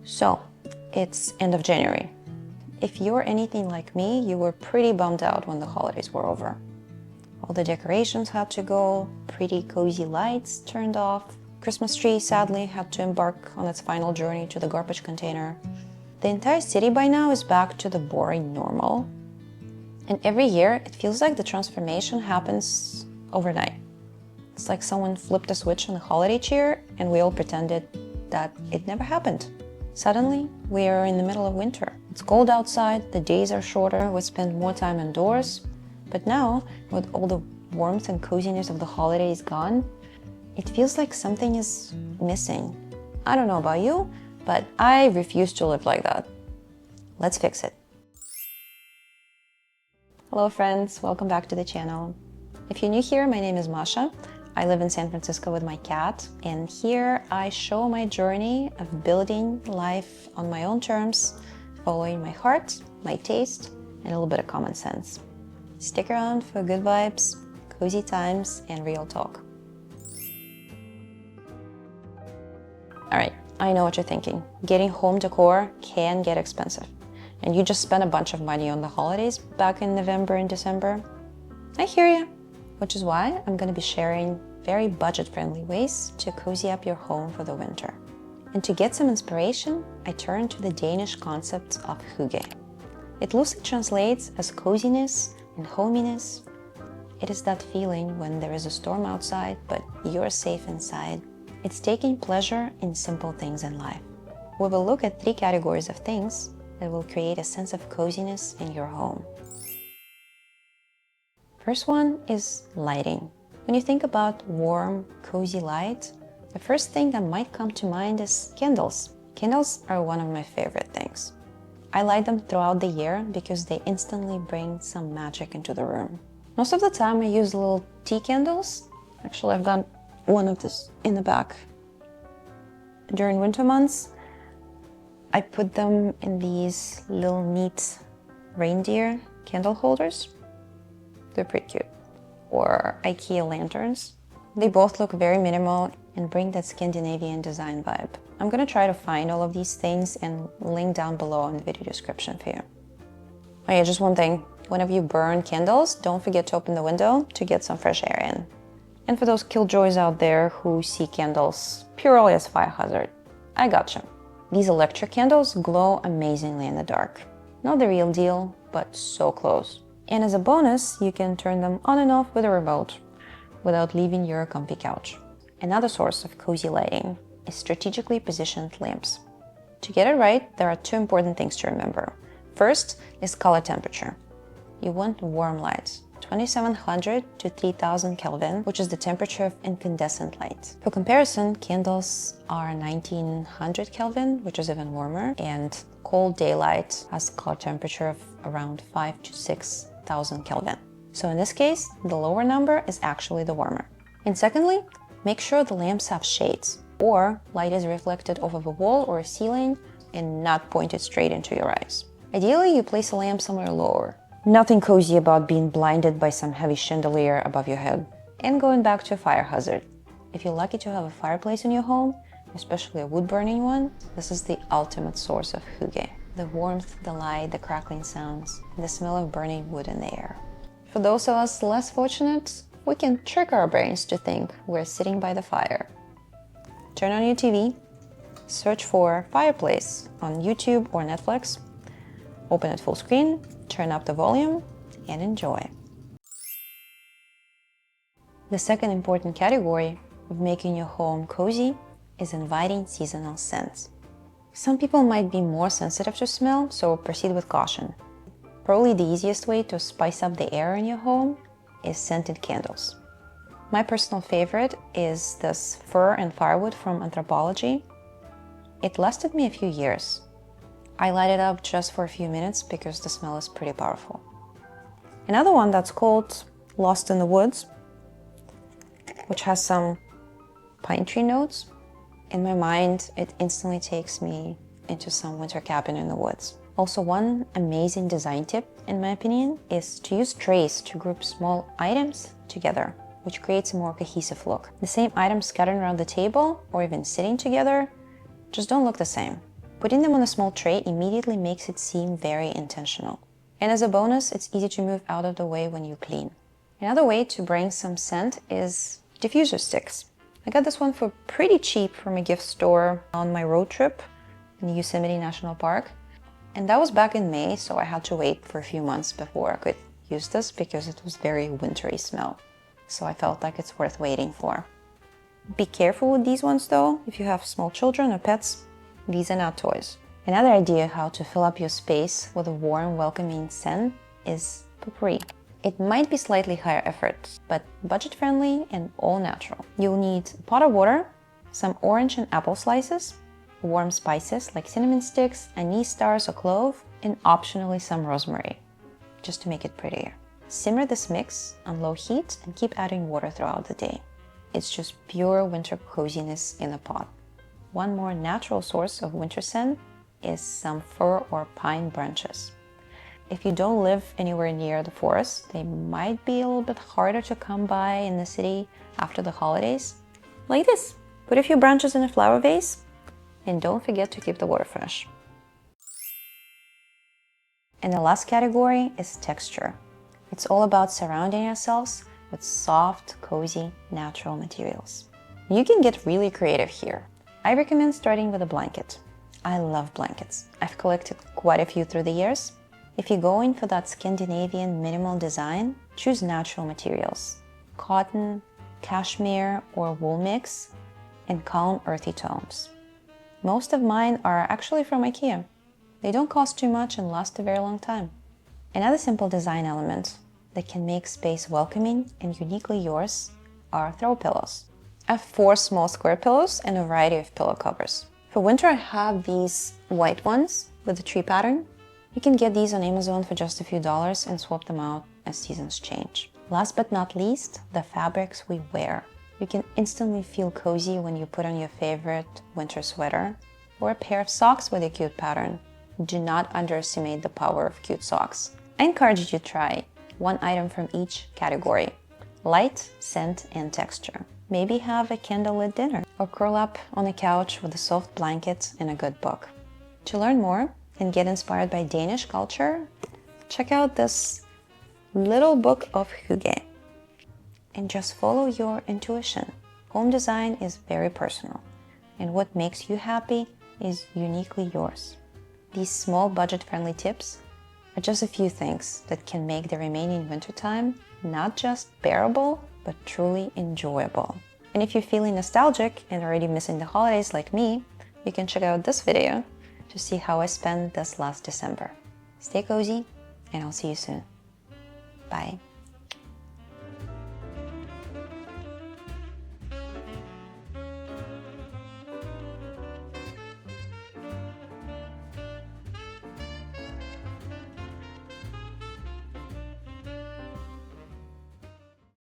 So, it's end of January. If you're anything like me, you were pretty bummed out when the holidays were over. All the decorations had to go, pretty cozy lights turned off, Christmas tree sadly had to embark on its final journey to the garbage container. The entire city by now is back to the boring normal. And every year, it feels like the transformation happens overnight. It's like someone flipped a switch on the holiday cheer and we all pretended that it never happened. Suddenly, we are in the middle of winter. It's cold outside, the days are shorter, we spend more time indoors. But now, with all the warmth and coziness of the holidays gone, it feels like something is missing. I don't know about you, but I refuse to live like that. Let's fix it. Hello friends, welcome back to the channel. If you're new here, my name is Masha. I live in San Francisco with my cat, and here I show my journey of building life on my own terms, following my heart, my taste, and a little bit of common sense. Stick around for good vibes, cozy times, and real talk. Alright, I know what you're thinking. Getting home decor can get expensive, and you just spent a bunch of money on the holidays back in November and December. I hear you, which is why I'm going to be sharing very budget-friendly ways to cozy up your home for the winter. And to get some inspiration, I turn to the Danish concept of hygge. It loosely translates as coziness and hominess. It is that feeling when there is a storm outside, but you're safe inside. It's taking pleasure in simple things in life. We will look at 3 categories of things that will create a sense of coziness in your home. First one is lighting. When you think about warm, cozy light, the first thing that might come to mind is candles. Candles are one of my favorite things. I light them throughout the year because they instantly bring some magic into the room. Most of the time I use little tea candles. Actually, I've got one of this in the back. During winter months, I put them in these little neat reindeer candle holders. They're pretty cute. Or IKEA lanterns. They both look very minimal and bring that Scandinavian design vibe. I'm gonna try to find all of these things and link down below in the video description for you. Oh yeah, just one thing. Whenever you burn candles, don't forget to open the window to get some fresh air in. And for those killjoys out there who see candles purely as fire hazard, I gotcha. These electric candles glow amazingly in the dark. Not the real deal, but so close. And as a bonus, you can turn them on and off with a remote without leaving your comfy couch. Another source of cozy lighting is strategically positioned lamps. To get it right, there are 2 important things to remember. First is color temperature. You want warm light, 2700 to 3000 Kelvin, which is the temperature of incandescent light. For comparison, candles are 1900 Kelvin, which is even warmer, and cold daylight has a color temperature of around 5 to 6000 Kelvin. So in this case, the lower number is actually the warmer. And secondly, make sure the lamps have shades, or light is reflected off of a wall or a ceiling and not pointed straight into your eyes. Ideally, you place a lamp somewhere lower. Nothing cozy about being blinded by some heavy chandelier above your head. And going back to a fire hazard. If you're lucky to have a fireplace in your home, especially a wood-burning one, this is the ultimate source of hygge. The warmth, the light, the crackling sounds, and the smell of burning wood in the air. For those of us less fortunate, we can trick our brains to think we're sitting by the fire. Turn on your TV, search for fireplace on YouTube or Netflix, open it full screen, turn up the volume, and enjoy. The second important category of making your home cozy is inviting seasonal scents. Some people might be more sensitive to smell, so proceed with caution. Probably the easiest way to spice up the air in your home is scented candles. My personal favorite is this Fir and Firewood from Anthropologie. It lasted me a few years. I light it up just for a few minutes because the smell is pretty powerful. Another one that's called Lost in the Woods, which has some pine tree notes. In my mind, it instantly takes me into some winter cabin in the woods. Also, one amazing design tip, in my opinion, is to use trays to group small items together, which creates a more cohesive look. The same items scattered around the table or even sitting together just don't look the same. Putting them on a small tray immediately makes it seem very intentional. And as a bonus, it's easy to move out of the way when you clean. Another way to bring some scent is diffuser sticks. I got this one for pretty cheap from a gift store on my road trip in Yosemite National Park. And that was back in May, so I had to wait for a few months before I could use this because it was very wintry smell. So I felt like it's worth waiting for. Be careful with these ones though. If you have small children or pets, these are not toys. Another idea how to fill up your space with a warm, welcoming scent is potpourri. It might be slightly higher effort, but budget-friendly and all natural. You'll need a pot of water, some orange and apple slices, warm spices like cinnamon sticks, anise stars or clove, and optionally some rosemary, just to make it prettier. Simmer this mix on low heat and keep adding water throughout the day. It's just pure winter coziness in a pot. One more natural source of winter scent is some fir or pine branches. If you don't live anywhere near the forest, they might be a little bit harder to come by in the city after the holidays. Like this. Put a few branches in a flower vase, and don't forget to keep the water fresh. And the last category is texture. It's all about surrounding yourselves with soft, cozy, natural materials. You can get really creative here. I recommend starting with a blanket. I love blankets. I've collected quite a few through the years. If you're going for that Scandinavian minimal design, choose natural materials. Cotton, cashmere, or wool mix, and calm, earthy tones. Most of mine are actually from IKEA. They don't cost too much and last a very long time. Another simple design element that can make space welcoming and uniquely yours are throw pillows. I have 4 small square pillows and a variety of pillow covers. For winter, I have these white ones with a tree pattern. You can get these on Amazon for just a few dollars and swap them out as seasons change. Last but not least, the fabrics we wear. You can instantly feel cozy when you put on your favorite winter sweater or a pair of socks with a cute pattern. Do not underestimate the power of cute socks. I encourage you to try one item from each category: light, scent, and texture. Maybe have a candlelit dinner or curl up on a couch with a soft blanket and a good book. To learn more and get inspired by Danish culture, check out this little book of Hygge. And just follow your intuition. Home design is very personal, and what makes you happy is uniquely yours. These small budget-friendly tips are just a few things that can make the remaining wintertime not just bearable, but truly enjoyable. And if you're feeling nostalgic and already missing the holidays like me, you can check out this video to see how I spent this last December. Stay cozy, and I'll see you soon. Bye.